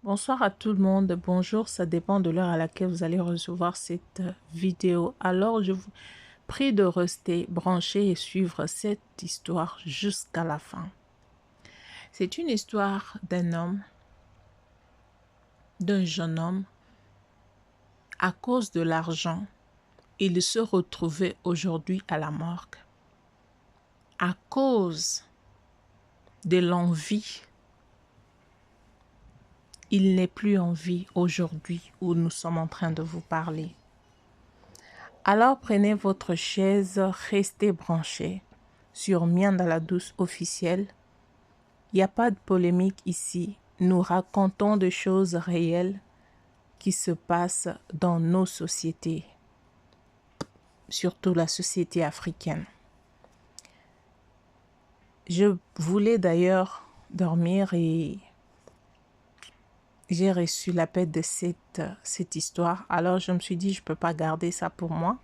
Bonsoir à tout le monde, bonjour, ça dépend de l'heure à laquelle vous allez recevoir cette vidéo. Alors, je vous prie de rester branché et suivre cette histoire jusqu'à la fin. C'est une histoire d'un homme, d'un jeune homme. À cause de l'argent, il se retrouvait aujourd'hui à la morgue. À cause de l'envie, il n'est plus en vie aujourd'hui où nous sommes en train de vous parler. Alors prenez votre chaise, restez branchés sur Mien dans la douce officielle. Il n'y a pas de polémique ici. Nous racontons des choses réelles qui se passent dans nos sociétés, surtout la société africaine. Je voulais d'ailleurs dormir et j'ai reçu l'appel de cette histoire. Alors je me suis dit, je ne peux pas garder ça pour moi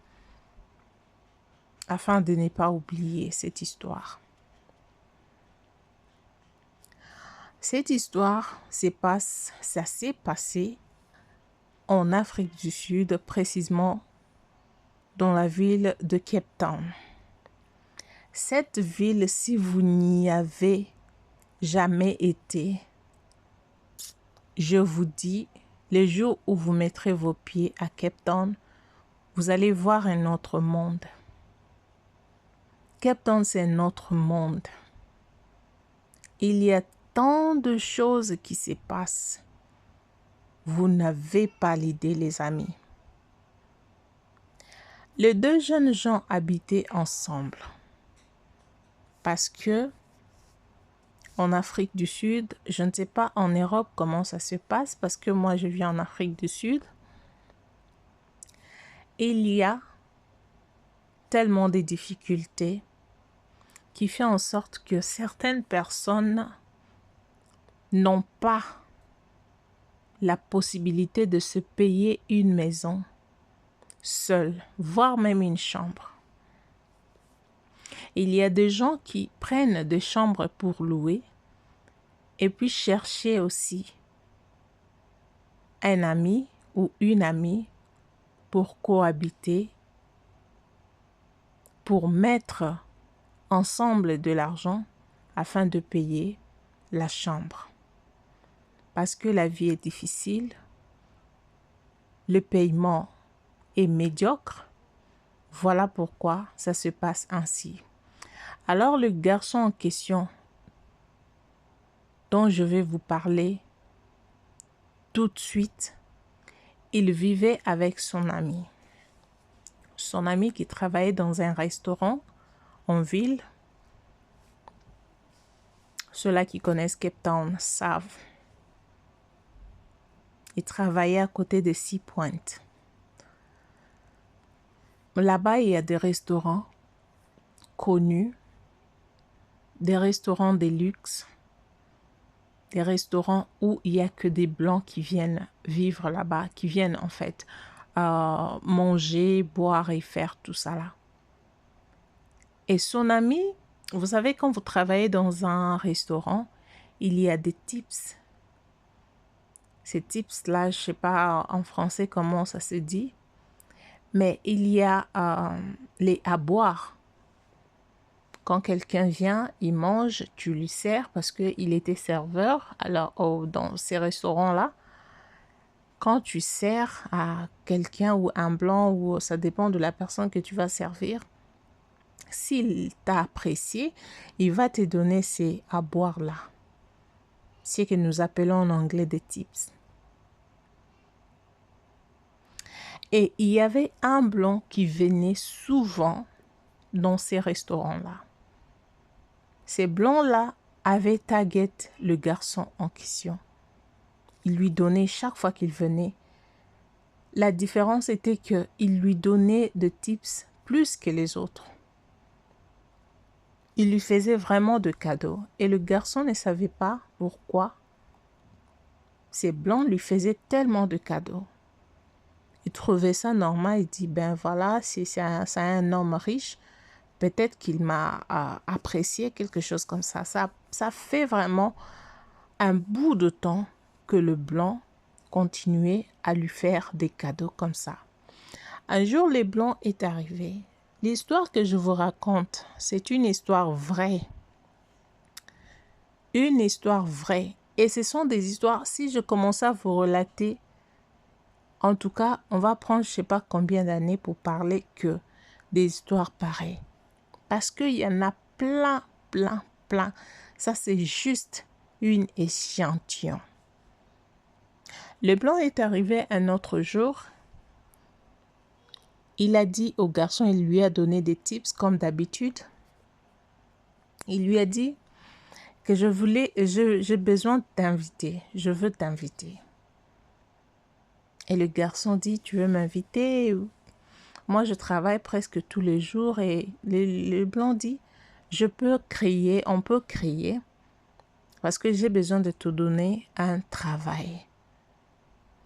afin de ne pas oublier cette histoire. Cette histoire ça s'est passé en Afrique du Sud, précisément dans la ville de Cape Town. Cette ville, si vous n'y avez jamais été, je vous dis, les jours où vous mettrez vos pieds à Cape Town, vous allez voir un autre monde. Cape Town, c'est un autre monde. Il y a tant de choses qui se passent. Vous n'avez pas l'idée, les amis. Les deux jeunes gens habitaient ensemble parce que en Afrique du Sud, je ne sais pas en Europe comment ça se passe parce que moi je vis en Afrique du Sud. Il y a tellement de difficultés qui fait en sorte que certaines personnes n'ont pas la possibilité de se payer une maison seule, voire même une chambre. Il y a des gens qui prennent des chambres pour louer et puis chercher aussi un ami ou une amie pour cohabiter, pour mettre ensemble de l'argent afin de payer la chambre. Parce que la vie est difficile, le paiement est médiocre, voilà pourquoi ça se passe ainsi. Alors le garçon en question dont je vais vous parler tout de suite, il vivait avec son ami. Son ami qui travaillait dans un restaurant en ville. Ceux-là qui connaissent Cape Town savent. Il travaillait à côté de Sea Point. Là-bas, il y a des restaurants connus, des restaurants de luxe, des restaurants où il n'y a que des blancs qui viennent vivre là-bas, qui viennent en fait manger, boire et faire tout ça là. Et son ami, vous savez, quand vous travaillez dans un restaurant, il y a des tips. Ces tips-là, je ne sais pas en français comment ça se dit, mais il y a les à boire. Quand quelqu'un vient, il mange, tu lui sers parce qu'il était serveur. Alors, dans ces restaurants-là, quand tu sers à quelqu'un ou un blanc, ou ça dépend de la personne que tu vas servir, s'il t'a apprécié, il va te donner ces à boire-là. C'est ce que nous appelons en anglais des tips. Et il y avait un blanc qui venait souvent dans ces restaurants-là. Ces blancs-là avaient tagué le garçon en question. Il lui donnait chaque fois qu'il venait. La différence était qu'il lui donnait de tips plus que les autres. Il lui faisait vraiment de cadeaux. Et le garçon ne savait pas pourquoi ces blancs lui faisaient tellement de cadeaux. Il trouvait ça normal. Il dit, ben voilà, si c'est un homme riche, peut-être qu'il m'a apprécié, quelque chose comme ça. Ça fait vraiment un bout de temps que le blanc continuait à lui faire des cadeaux comme ça. Un jour, le blanc est arrivé. L'histoire que je vous raconte, c'est une histoire vraie. Une histoire vraie. Et ce sont des histoires, si je commençais à vous relater, en tout cas, on va prendre je ne sais pas combien d'années pour parler que des histoires pareilles. Parce qu'il y en a plein, plein, plein. Ça, c'est juste une échantillon. Le blanc est arrivé un autre jour. Il a dit au garçon, il lui a donné des tips comme d'habitude. Il lui a dit que j'ai besoin de t'inviter. Je veux t'inviter. Et le garçon dit, tu veux m'inviter? Moi, je travaille presque tous les jours. Et le blanc dit, on peut crier parce que j'ai besoin de te donner un travail.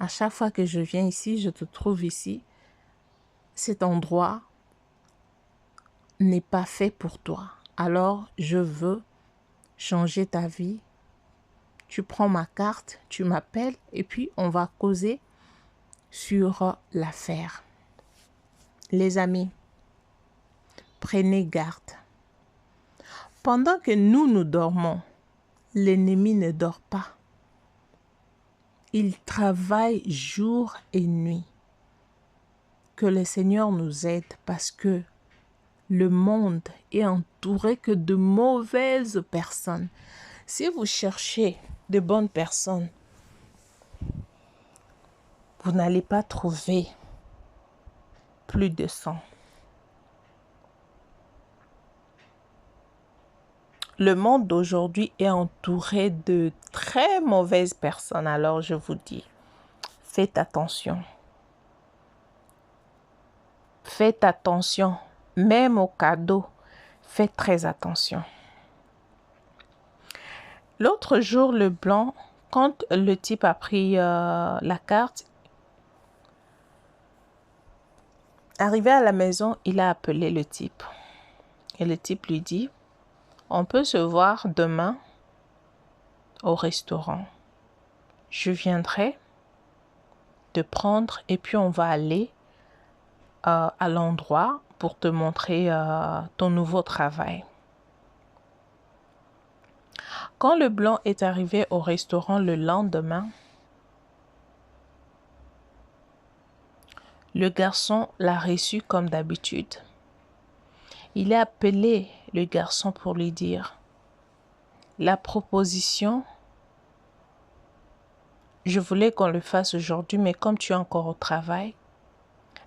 À chaque fois que je viens ici, je te trouve ici. Cet endroit n'est pas fait pour toi. Alors, je veux changer ta vie. Tu prends ma carte, tu m'appelles et puis on va causer sur l'affaire. Les amis, prenez garde. Pendant que nous dormons, l'ennemi ne dort pas. Il travaille jour et nuit. Que le Seigneur nous aide parce que le monde est entouré que de mauvaises personnes. Si vous cherchez de bonnes personnes, vous n'allez pas trouver plus de 100. Le monde d'aujourd'hui est entouré de très mauvaises personnes. Alors je vous dis, faites attention. Faites attention. Même aux cadeaux, faites très attention. L'autre jour, le blanc, quand le type a pris la carte, arrivé à la maison, il a appelé le type. Et le type lui dit, on peut se voir demain au restaurant. Je viendrai te prendre et puis on va aller à l'endroit pour te montrer ton nouveau travail. Quand le blanc est arrivé au restaurant le lendemain, le garçon l'a reçu comme d'habitude. Il a appelé le garçon pour lui dire « La proposition, je voulais qu'on le fasse aujourd'hui, mais comme tu es encore au travail,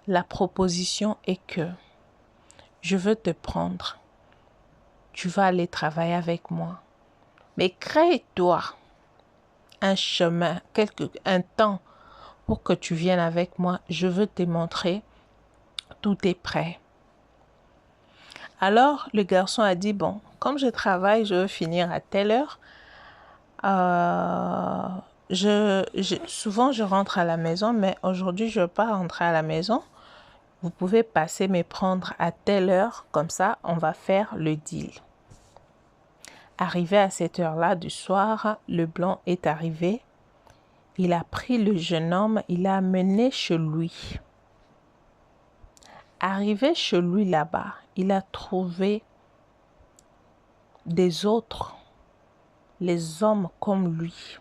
la proposition est que je veux te prendre. Tu vas aller travailler avec moi. Mais crée-toi un chemin, un temps pour que tu viennes avec moi. Je veux te montrer, tout est prêt. » Alors, le garçon a dit, bon, comme je travaille, je veux finir à telle heure. Souvent, je rentre à la maison, mais aujourd'hui, je ne veux pas rentrer à la maison. Vous pouvez passer me prendre à telle heure, comme ça, on va faire le deal. Arrivé à cette heure-là du soir, le blanc est arrivé. Il a pris le jeune homme, il l'a amené chez lui. Arrivé chez lui là-bas, il a trouvé des autres, les hommes comme lui.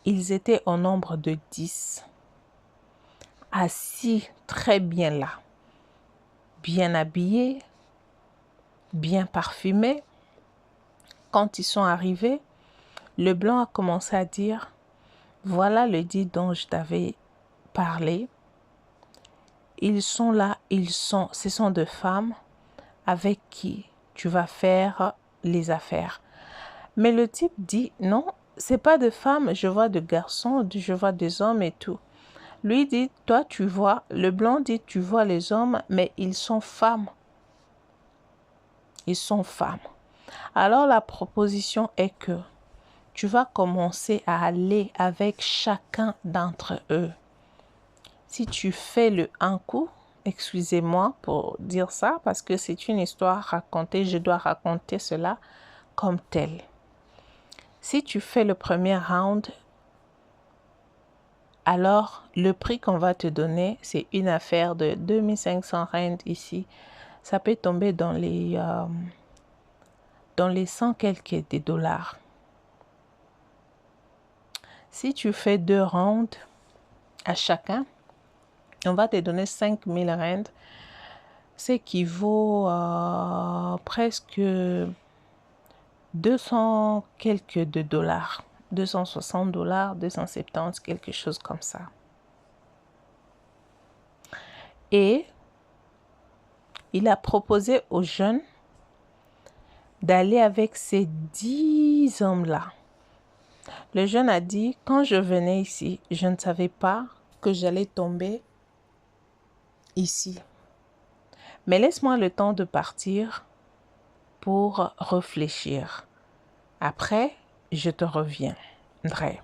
Ils étaient au nombre de 10, assis très bien là, bien habillés, bien parfumés. Quand ils sont arrivés, le blanc a commencé à dire, voilà le dit dont je t'avais parlé. Ils sont là, ce sont des femmes avec qui tu vas faire les affaires. Mais le type dit, non, c'est pas de femmes, je vois des garçons, je vois des hommes et tout. Lui dit, toi tu vois, le blanc dit, tu vois les hommes, mais ils sont femmes. Ils sont femmes. Alors la proposition est que tu vas commencer à aller avec chacun d'entre eux. Si tu fais le un coup, excusez-moi pour dire ça, parce que c'est une histoire racontée, je dois raconter cela comme tel. Si tu fais le premier round, alors le prix qu'on va te donner, c'est une affaire de 2500 rand ici. Ça peut tomber dans les 100 quelques des dollars. Si tu fais 2 rounds à chacun, on va te donner 5000 rand. Ce qui vaut presque 200 quelques de dollars. 260 dollars, 270, quelque chose comme ça. Et il a proposé aux jeunes d'aller avec ces 10 hommes-là. Le jeune a dit, quand je venais ici, je ne savais pas que j'allais tomber ici. Mais laisse-moi le temps de partir pour réfléchir. Après, je te reviendrai.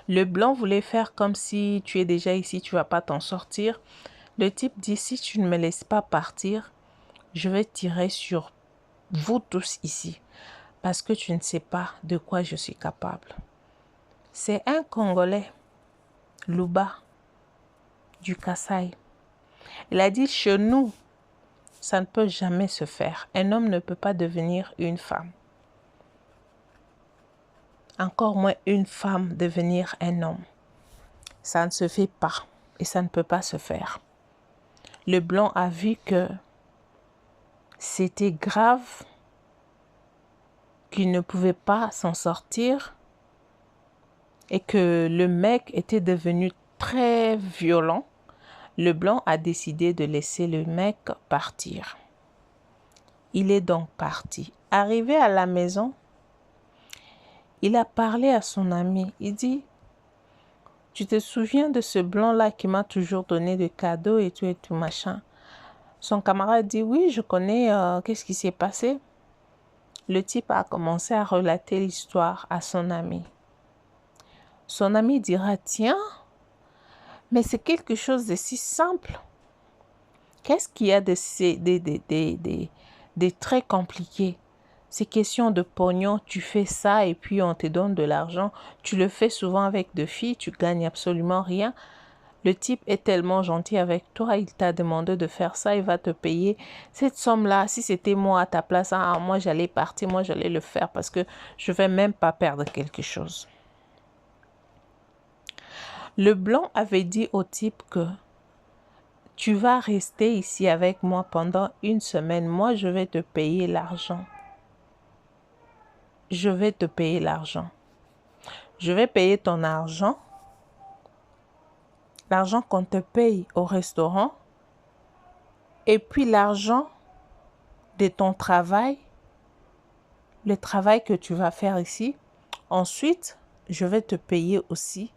Le blanc voulait faire comme si tu es déjà ici, tu ne vas pas t'en sortir. Le type dit, si tu ne me laisses pas partir, je vais tirer sur vous tous ici. Parce que tu ne sais pas de quoi je suis capable. C'est un Congolais, Luba, du Kasaï. Il a dit, chez nous, ça ne peut jamais se faire. Un homme ne peut pas devenir une femme. Encore moins une femme devenir un homme. Ça ne se fait pas et ça ne peut pas se faire. Le blanc a vu que c'était grave, qu'il ne pouvait pas s'en sortir et que le mec était devenu très violent. Le blanc a décidé de laisser le mec partir. Il est donc parti. Arrivé à la maison, il a parlé à son ami. Il dit, tu te souviens de ce blanc-là qui m'a toujours donné des cadeaux et tout machin. Son camarade dit, oui, je connais, qu'est-ce qui s'est passé? Le type a commencé à relater l'histoire à son ami. Son ami dira, tiens, mais c'est quelque chose de si simple. Qu'est-ce qu'il y a de très compliqué? C'est question de pognon, tu fais ça et puis on te donne de l'argent. Tu le fais souvent avec deux filles, tu gagnes absolument rien. Le type est tellement gentil avec toi, il t'a demandé de faire ça, il va te payer cette somme-là. Si c'était moi à ta place, moi j'allais partir, moi j'allais le faire parce que je ne vais même pas perdre quelque chose. Le blanc avait dit au type que tu vas rester ici avec moi pendant une semaine. Moi, je vais te payer l'argent. Je vais te payer l'argent. Je vais payer ton argent. L'argent qu'on te paye au restaurant. Et puis l'argent de ton travail. Le travail que tu vas faire ici. Ensuite, je vais te payer aussi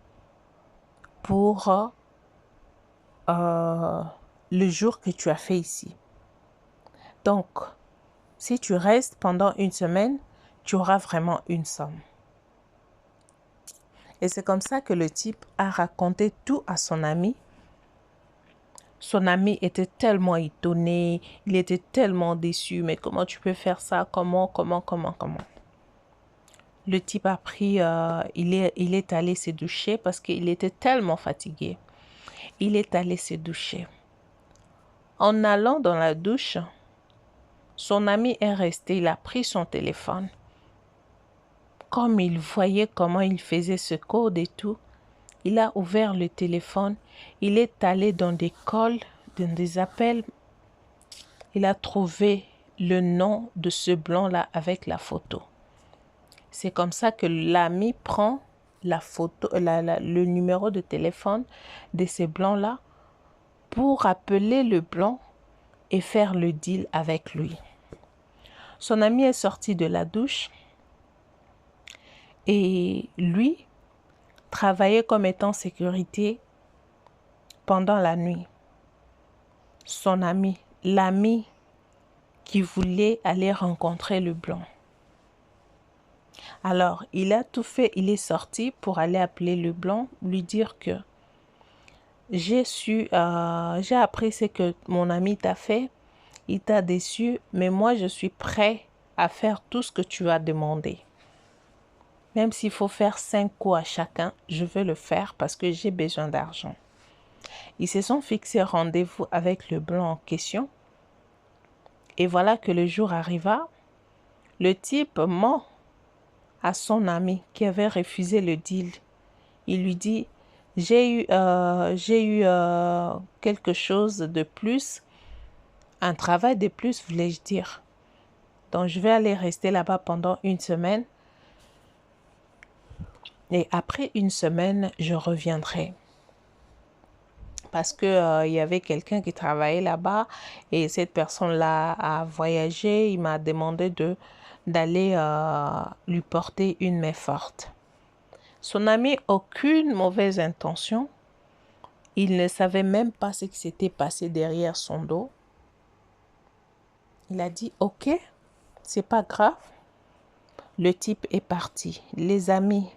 pour le jour que tu as fait ici. Donc, si tu restes pendant une semaine, tu auras vraiment une somme. Et c'est comme ça que le type a raconté tout à son ami. Son ami était tellement étonné, il était tellement déçu. Mais comment tu peux faire ça? Comment? Le type a pris, il est allé se doucher parce qu'il était tellement fatigué. Il est allé se doucher. En allant dans la douche, son ami est resté, il a pris son téléphone. Comme il voyait comment il faisait ce code et tout, il a ouvert le téléphone, il est allé dans des calls, dans des appels. Il a trouvé le nom de ce blanc-là avec la photo. C'est comme ça que l'ami prend la photo, le numéro de téléphone de ce blanc-là pour appeler le blanc et faire le deal avec lui. Son ami est sorti de la douche et lui travaillait comme étant sécurité pendant la nuit. Son ami, l'ami qui voulait aller rencontrer le blanc. Alors, il a tout fait, il est sorti pour aller appeler le blanc, lui dire que j'ai appris ce que mon ami t'a fait, il t'a déçu, mais moi je suis prêt à faire tout ce que tu as demandé. Même s'il faut faire 5 coups à chacun, je veux le faire parce que j'ai besoin d'argent. Ils se sont fixés rendez-vous avec le blanc en question. Et voilà que le jour arriva. Le type ment à son ami qui avait refusé le deal. Il lui dit, j'ai eu quelque chose de plus, un travail de plus, voulais-je dire. Donc, je vais aller rester là-bas pendant 1 semaine. Et après 1 semaine, je reviendrai. Parce que il y avait quelqu'un qui travaillait là-bas et cette personne-là a voyagé. Il m'a demandé d'aller lui porter une main forte. Son ami, aucune mauvaise intention. Il ne savait même pas ce qui s'était passé derrière son dos. Il a dit, ok, c'est pas grave. Le type est parti. Les amis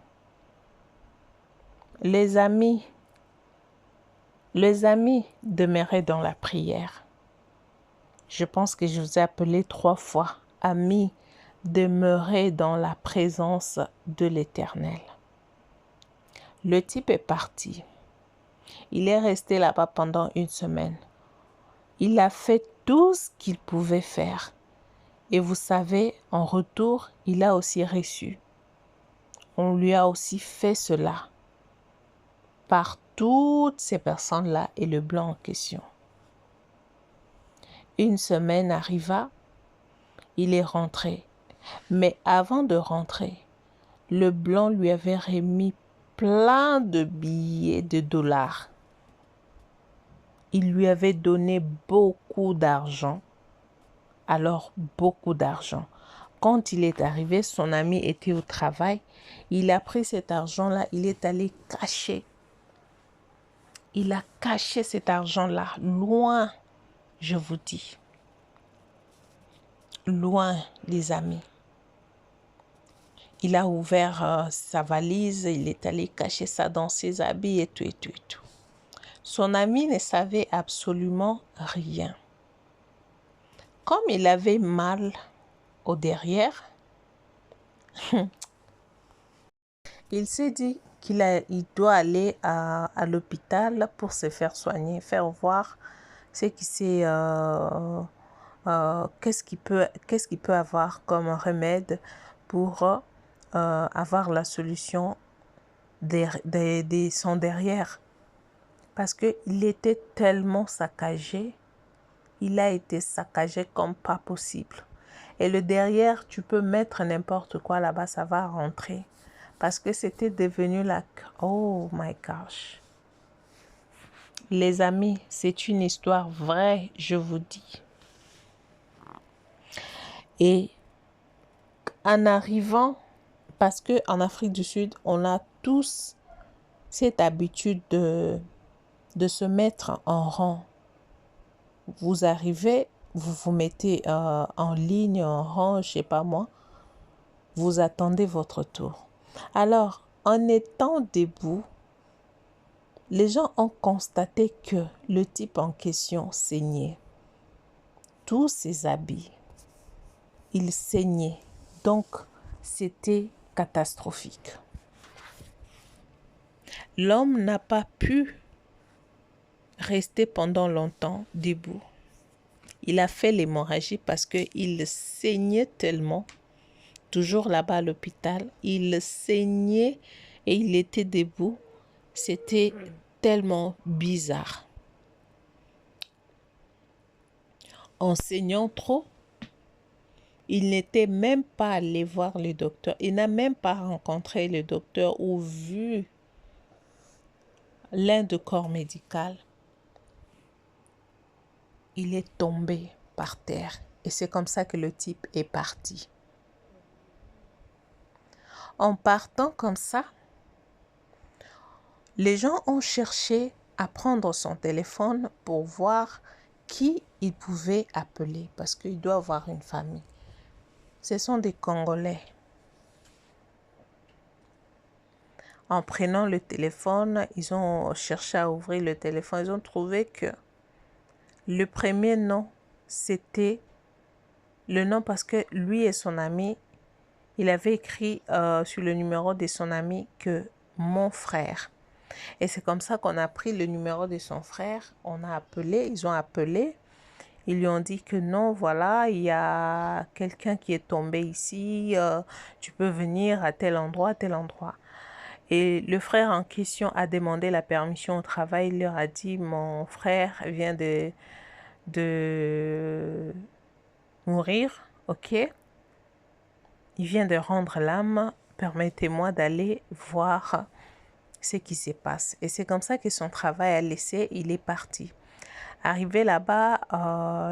demeuraient dans la prière. Je pense que je vous ai appelé 3 fois. Amis, demeurez dans la présence de l'Éternel. Le type est parti. Il est resté là-bas pendant 1 semaine. Il a fait tout ce qu'il pouvait faire. Et vous savez, en retour, il a aussi reçu. On lui a aussi fait cela par toutes ces personnes-là et le blanc en question. 1 semaine arriva, il est rentré. Mais avant de rentrer, le blanc lui avait remis plein de billets de dollars. Il lui avait donné beaucoup d'argent. Alors, beaucoup d'argent. Quand il est arrivé, son ami était au travail. Il a pris cet argent-là, il est allé cacher. Il a caché cet argent-là, loin, je vous dis. Loin, les amis. Il a ouvert sa valise, il est allé cacher ça dans ses habits et tout, et tout, et tout. Son ami ne savait absolument rien. Comme il avait mal au derrière, il s'est dit qu'il doit aller à l'hôpital pour se faire soigner, faire voir ce qui c'est, qu'est-ce qu'il peut avoir comme remède pour avoir la solution de son derrière. Parce qu'il était tellement saccagé, il a été saccagé comme pas possible. Et le derrière, tu peux mettre n'importe quoi là-bas, ça va rentrer. Parce que c'était devenu la... Oh my gosh. Les amis, c'est une histoire vraie, je vous dis. Et en arrivant, parce qu'en Afrique du Sud, on a tous cette habitude de se mettre en rang. Vous arrivez, vous vous mettez en ligne, en rang, je sais pas moi. Vous attendez votre tour. Alors, en étant debout, les gens ont constaté que le type en question saignait. Tous ses habits, il saignait. Donc, c'était catastrophique. L'homme n'a pas pu rester pendant longtemps debout. Il a fait l'hémorragie parce qu'il saignait tellement. Toujours là-bas à l'hôpital, il saignait et il était debout. C'était tellement bizarre. En saignant trop, il n'était même pas allé voir le docteur. Il n'a même pas rencontré le docteur ou vu l'un de corps médical. Il est tombé par terre et c'est comme ça que le type est parti. En partant comme ça, les gens ont cherché à prendre son téléphone pour voir qui il pouvait appeler parce qu'il doit avoir une famille. Ce sont des Congolais. En prenant le téléphone, ils ont cherché à ouvrir le téléphone. Ils ont trouvé que le premier nom, c'était le nom parce que lui et son ami, il avait écrit sur le numéro de son ami que mon frère. Et c'est comme ça qu'on a pris le numéro de son frère. On a appelé, ils ont appelé. Ils lui ont dit que non, voilà, il y a quelqu'un qui est tombé ici. Tu peux venir à tel endroit, tel endroit. Et le frère en question a demandé la permission au travail. Il leur a dit, mon frère vient de mourir, ok? Il vient de rendre l'âme. Permettez-moi d'aller voir ce qui se passe. Et c'est comme ça que son travail a laissé, il est parti. Arrivé là-bas,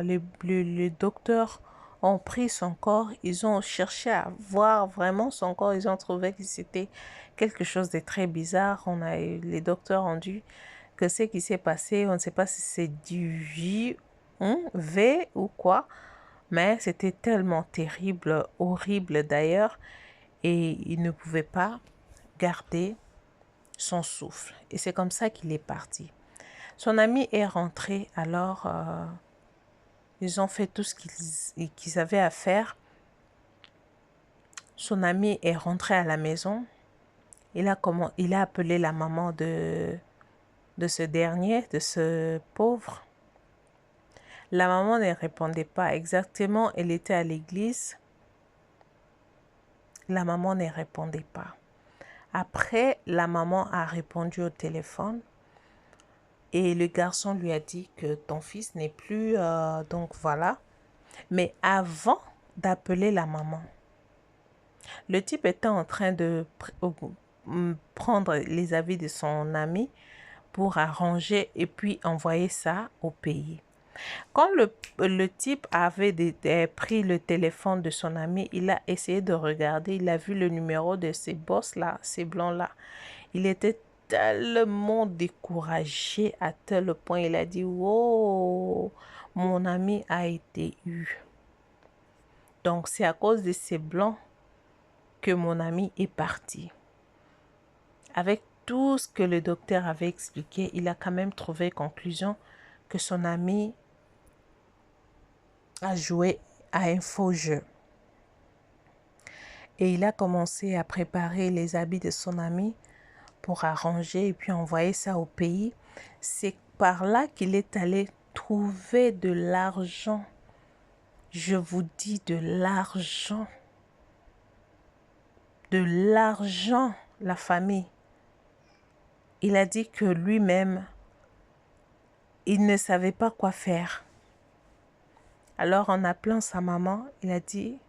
les docteurs ont pris son corps, ils ont cherché à voir vraiment son corps, ils ont trouvé que c'était quelque chose de très bizarre. Les docteurs ont dit que ce qui s'est passé, on ne sait pas si c'est du V ou quoi, mais c'était tellement terrible, horrible d'ailleurs, et il ne pouvait pas garder son souffle. Et c'est comme ça qu'il est parti. Son ami est rentré, alors ils ont fait tout ce qu'ils avaient à faire. Son ami est rentré à la maison. Il a appelé la maman de ce dernier, de ce pauvre. La maman ne répondait pas exactement. Elle était à l'église. La maman ne répondait pas. Après, la maman a répondu au téléphone. Et le garçon lui a dit que ton fils n'est plus, donc voilà. Mais avant d'appeler la maman, le type était en train de prendre les avis de son ami pour arranger et puis envoyer ça au pays. Quand le type avait pris le téléphone de son ami, il a essayé de regarder, il a vu le numéro de ces boss-là, ces blancs-là. Il était tellement découragé à tel point, il a dit « Wow, mon ami a été eu. » Donc, c'est à cause de ces blancs que mon ami est parti. Avec tout ce que le docteur avait expliqué, il a quand même trouvé conclusion que son ami a joué à un faux jeu. Et il a commencé à préparer les habits de son ami pour arranger et puis envoyer ça au pays. C'est par là qu'il est allé trouver de l'argent. Je vous dis de l'argent. De l'argent, la famille. Il a dit que lui-même, il ne savait pas quoi faire. Alors en appelant sa maman, il a dit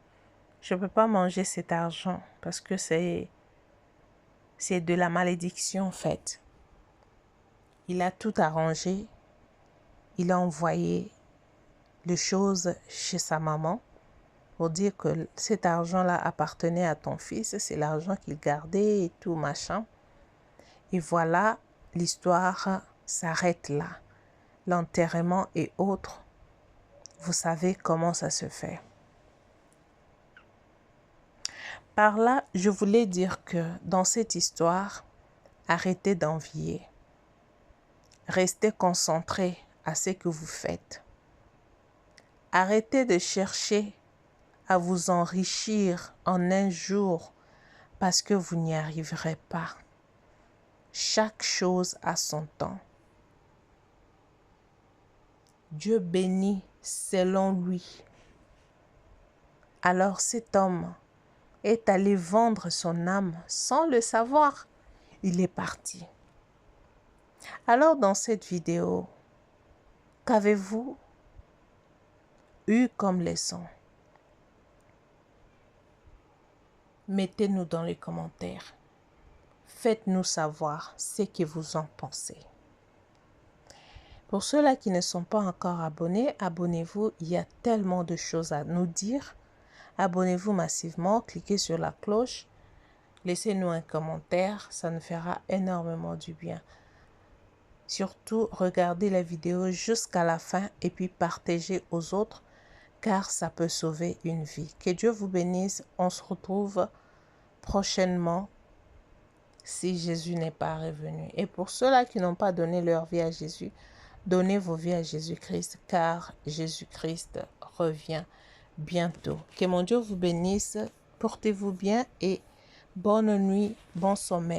« Je ne peux pas manger cet argent parce que c'est de la malédiction en fait. » Il a tout arrangé. Il a envoyé les choses chez sa maman pour dire que cet argent-là appartenait à ton fils. C'est l'argent qu'il gardait et tout machin. Et voilà, l'histoire s'arrête là. L'enterrement et autres, vous savez comment ça se fait. Par là, je voulais dire que dans cette histoire, arrêtez d'envier. Restez concentrés à ce que vous faites. Arrêtez de chercher à vous enrichir en un jour parce que vous n'y arriverez pas. Chaque chose a son temps. Dieu bénit selon lui. Alors cet homme est allé vendre son âme sans le savoir. Il est parti. Alors dans cette vidéo, qu'avez-vous eu comme leçon? Mettez-nous dans les commentaires. Faites-nous savoir ce que vous en pensez. Pour ceux-là qui ne sont pas encore abonnés, abonnez-vous. Il y a tellement de choses à nous dire. Abonnez-vous massivement, cliquez sur la cloche. Laissez-nous un commentaire, ça nous fera énormément du bien. Surtout, regardez la vidéo jusqu'à la fin et puis partagez aux autres car ça peut sauver une vie. Que Dieu vous bénisse. On se retrouve prochainement si Jésus n'est pas revenu. Et pour ceux-là qui n'ont pas donné leur vie à Jésus, donnez vos vies à Jésus-Christ car Jésus-Christ revient bientôt. Que mon Dieu vous bénisse. portez-vous bien et bonne nuit, bon sommeil.